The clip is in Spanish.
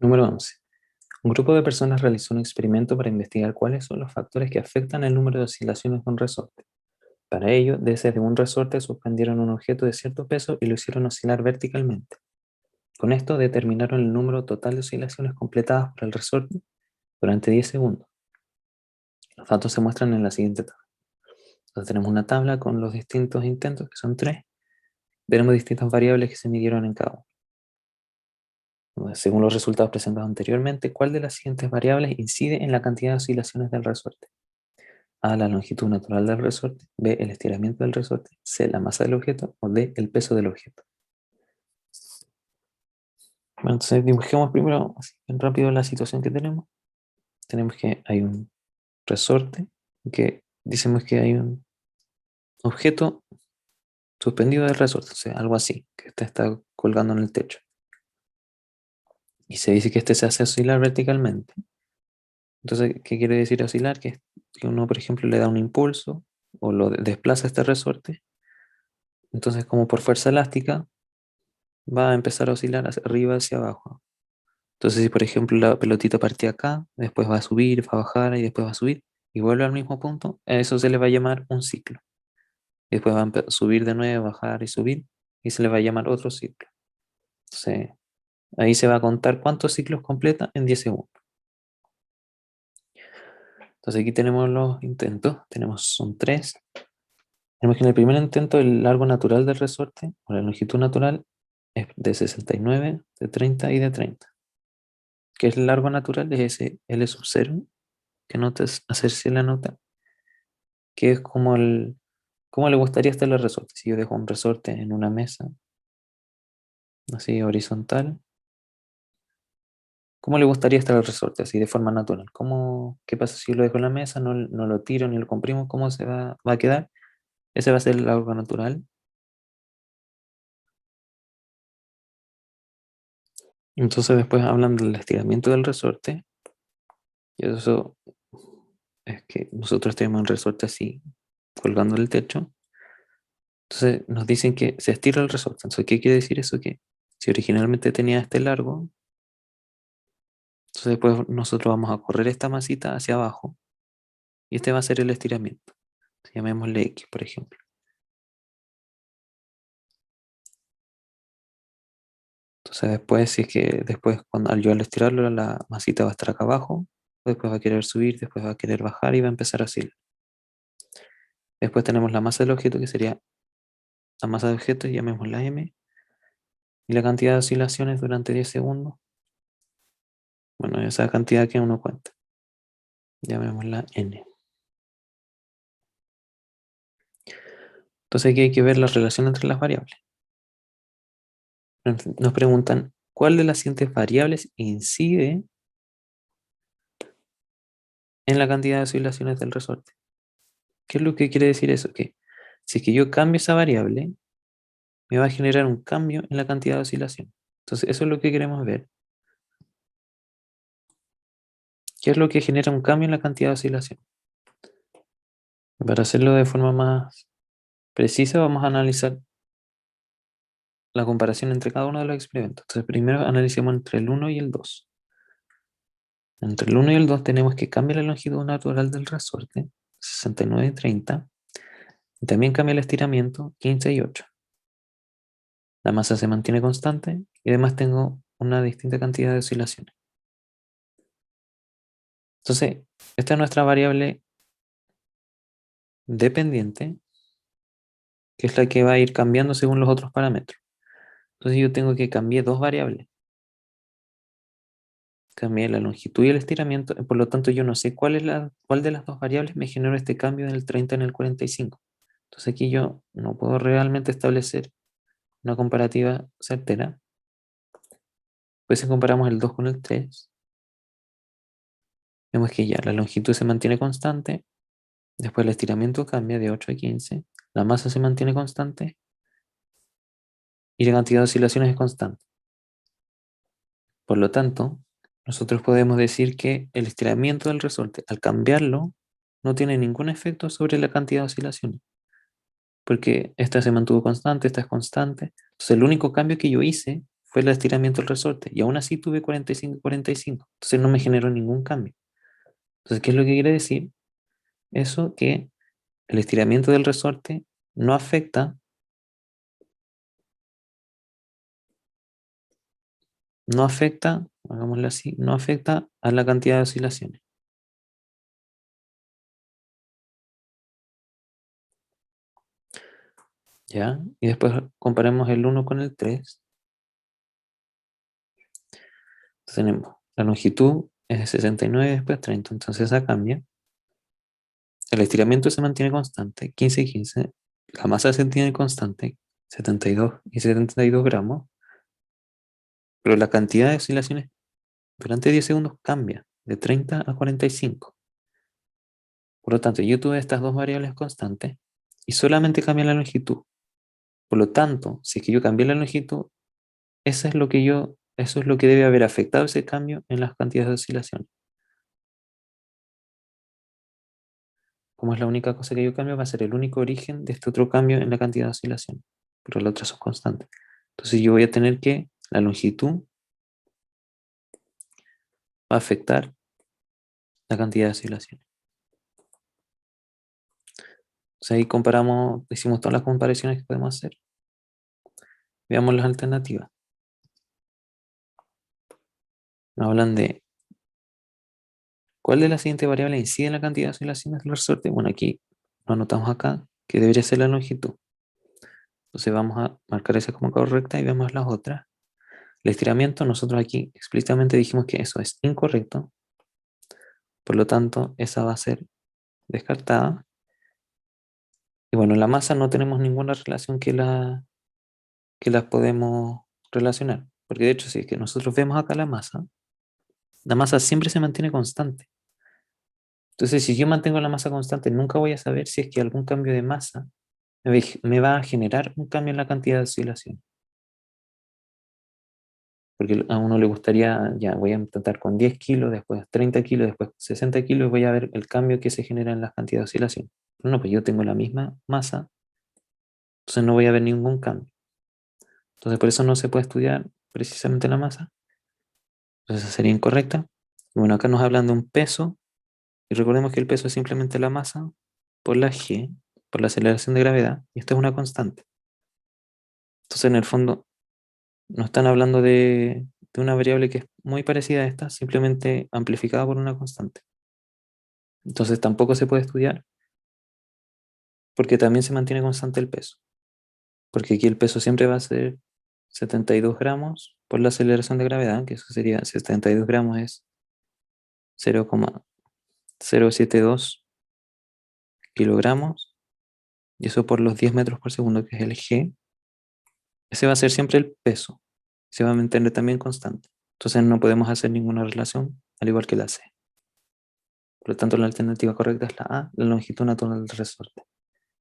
Número 11. Un grupo de personas realizó un experimento para investigar cuáles son los factores que afectan el número de oscilaciones de un resorte. Para ello, desde un resorte suspendieron un objeto de cierto peso y lo hicieron oscilar verticalmente. Con esto determinaron el número total de oscilaciones completadas por el resorte durante 10 segundos. Los datos se muestran en la siguiente tabla. Entonces tenemos una tabla con los distintos intentos, que son 3. Tenemos distintas variables que se midieron en cada uno. Según los resultados presentados anteriormente, ¿cuál de las siguientes variables incide en la cantidad de oscilaciones del resorte? A, la longitud natural del resorte; B, el estiramiento del resorte; C, la masa del objeto; o D, el peso del objeto. Bueno, entonces dibujemos primero así, bien rápido la situación que tenemos. Tenemos que hay un resorte, que decimos que hay un objeto suspendido del resorte, o sea, algo así, que este está colgando en el techo. Y se dice que este se hace oscilar verticalmente. Entonces, ¿qué quiere decir oscilar? Que uno, por ejemplo, le da un impulso o lo desplaza a este resorte. Entonces, como por fuerza elástica, va a empezar a oscilar hacia arriba, hacia abajo. Entonces, si por ejemplo la pelotita partía acá, después va a subir, va a bajar y después va a subir y vuelve al mismo punto, a eso se le va a llamar un ciclo. Y después va a subir de nuevo, bajar y subir, y se le va a llamar otro ciclo. Entonces, ahí se va a contar cuántos ciclos completa en 10 segundos. Entonces aquí tenemos los intentos, son 3. Tenemos que en el primer intento el largo natural del resorte, o la longitud natural, es de 69, de 30 y de 30. ¿Qué es el largo natural? Es ese L sub 0, que notas hacerse la nota, que es como cómo le gustaría estar el resorte. Si yo dejo un resorte en una mesa, así horizontal, ¿cómo le gustaría estar el resorte? Así de forma natural. ¿Qué pasa si yo lo dejo en la mesa, no lo tiro ni lo comprimo? ¿Cómo va a quedar? Ese va a ser el largo natural. Entonces después hablan del estiramiento del resorte. Y eso es que nosotros tenemos un resorte así, colgando del techo. Entonces nos dicen que se estira el resorte. Entonces, ¿qué quiere decir eso? Que si originalmente tenía este largo, entonces después nosotros vamos a correr esta masita hacia abajo y este va a ser el estiramiento. Llamémosle X, por ejemplo. Entonces después, si es que después cuando al estirarlo, la masita va a estar acá abajo, después va a querer subir, después va a querer bajar y va a empezar a oscilar. Después tenemos la masa del objeto, que sería la masa del objeto, llamémosla M, y la cantidad de oscilaciones durante 10 segundos. Bueno, esa cantidad que uno cuenta. Llamémosla N. Entonces aquí hay que ver la relación entre las variables. Nos preguntan, ¿cuál de las siguientes variables incide en la cantidad de oscilaciones del resorte? ¿Qué es lo que quiere decir eso? Que si es que yo cambio esa variable, me va a generar un cambio en la cantidad de oscilación. Entonces, eso es lo que queremos ver. ¿Qué es lo que genera un cambio en la cantidad de oscilación? Para hacerlo de forma más precisa, vamos a analizar la comparación entre cada uno de los experimentos. Entonces, primero analicemos entre el 1 y el 2. Entre el 1 y el 2 tenemos que cambiar la longitud natural del resorte, 69 y 30. Y también cambia el estiramiento, 15 y 8. La masa se mantiene constante y además tengo una distinta cantidad de oscilaciones. Entonces, esta es nuestra variable dependiente, que es la que va a ir cambiando según los otros parámetros. Entonces yo tengo que cambiar dos variables. Cambié la longitud y el estiramiento, por lo tanto yo no sé cuál de las dos variables me generó este cambio del 30 en el 45. Entonces aquí yo no puedo realmente establecer una comparativa certera. Pues si comparamos el 2 con el 3, vemos que ya la longitud se mantiene constante, después el estiramiento cambia de 8 a 15, la masa se mantiene constante y la cantidad de oscilaciones es constante. Por lo tanto, nosotros podemos decir que el estiramiento del resorte, al cambiarlo, no tiene ningún efecto sobre la cantidad de oscilaciones, porque esta se mantuvo constante, esta es constante. Entonces, el único cambio que yo hice fue el estiramiento del resorte, y aún así tuve 45 y 45, entonces no me generó ningún cambio. Entonces, ¿qué es lo que quiere decir? Eso que el estiramiento del resorte no afecta, hagámoslo así, no afecta a la cantidad de oscilaciones. ¿Ya? Y después comparemos el 1 con el 3. Entonces tenemos la longitud es de 69 y después 30, entonces esa cambia. El estiramiento se mantiene constante, 15 y 15. La masa se mantiene constante, 72 y 72 gramos. Pero la cantidad de oscilaciones durante 10 segundos cambia de 30 a 45. Por lo tanto, yo tuve estas dos variables constantes y solamente cambia la longitud. Por lo tanto, si es que yo cambié la longitud, eso es lo que debe haber afectado ese cambio en las cantidades de oscilaciones. Como es la única cosa que yo cambio, va a ser el único origen de este otro cambio en la cantidad de oscilaciones. Pero las otras son constantes. Entonces yo voy a tener que la longitud va a afectar la cantidad de oscilaciones. Entonces ahí comparamos, hicimos todas las comparaciones que podemos hacer. Veamos las alternativas. Nos hablan de cuál de las siguientes variables incide en la cantidad de oscilaciones del resorte. Bueno, aquí lo anotamos acá, que debería ser la longitud. Entonces vamos a marcar esa como correcta y vemos las otras. El estiramiento, nosotros aquí explícitamente dijimos que eso es incorrecto. Por lo tanto, esa va a ser descartada. Y bueno, la masa no tenemos ninguna relación que las podemos relacionar. Porque de hecho, si es que nosotros vemos acá la masa siempre se mantiene constante. Entonces, si yo mantengo la masa constante, nunca voy a saber si es que algún cambio de masa me va a generar un cambio en la cantidad de oscilación. Porque a uno le gustaría, ya voy a intentar con 10 kilos, después 30 kilos, después 60 kilos y voy a ver el cambio que se genera en las cantidades de oscilación. No, pues yo tengo la misma masa, entonces no voy a ver ningún cambio. Entonces por eso no se puede estudiar precisamente la masa. Entonces esa sería incorrecta. Y bueno, acá nos hablan de un peso, y recordemos que el peso es simplemente la masa por la g, por la aceleración de gravedad, y esto es una constante. Entonces en el fondo no están hablando de una variable que es muy parecida a esta, simplemente amplificada por una constante. Entonces tampoco se puede estudiar porque también se mantiene constante el peso. Porque aquí el peso siempre va a ser 72 gramos por la aceleración de gravedad, que eso sería 72 gramos es 0,072 kilogramos, y eso por los 10 metros por segundo, que es el g. Ese va a ser siempre el peso. Se va a mantener también constante. Entonces no podemos hacer ninguna relación, al igual que la c. Por lo tanto, la alternativa correcta es la A, la longitud natural del resorte.